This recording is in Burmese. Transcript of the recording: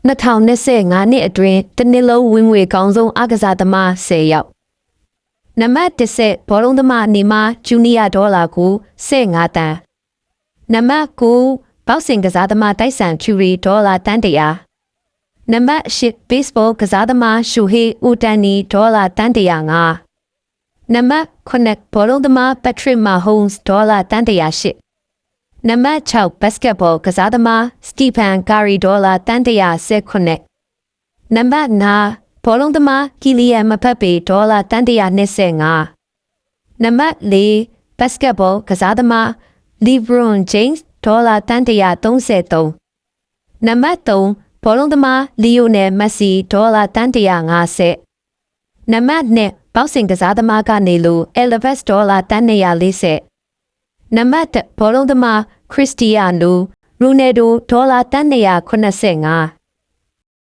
2025နှစ်အတွင်းတစ်နှစ်လုံးဝင်ငွေကောင်းဆုံးအားကစားသမား10ယောက်နံပါတ်10ဘောလုံးသမားနေမှာဂျူနီယာဒေါ်လာကို15တန်းနံပါတ်9ဘောက်ဆင်ကစားသမားတိုက်ဆန်ချူရီဒေါ်လာတန်း100နံပါတ်10ဘေ့စ်ဘောကစားသမားရှူဟေးဦးတန်နီဒေါ်လာတန်း105နံပါတ်9ဘောလုံးသမားပက်ထရစ်မာဟုန်းစ်ဒေါ်လာတန်း108နံပါတ်6ဘတ်စကတ်ဘောကစားသမားစတီဖန်ကာရီဒေါ်လာတန်း119နံပါတ်9ဘောလုံးသမားကီလီယန်မဖက်ပေဒေါ်လာတန်း125နံပါတ်4ဘတ်စကတ်ဘောကစားသမားလီဘရွန်ဂျိမ်းစ်ဒေါ်လာတန်း133နံပါတ်3ဘောလုံးသမားလီယိုနယ်မက်ဆီဒေါ်လာတန်း150နံပါတ်2ဘောက်ဆင်ကစားသမားကနေလိုအဲလဗက်စ်ဒေါ်လာတန်း240နံပါတ်1ဘောလုံးသမားခရစ္စတီယာနိုရိုနယ်ဒိုဒေါ်လာတန်း185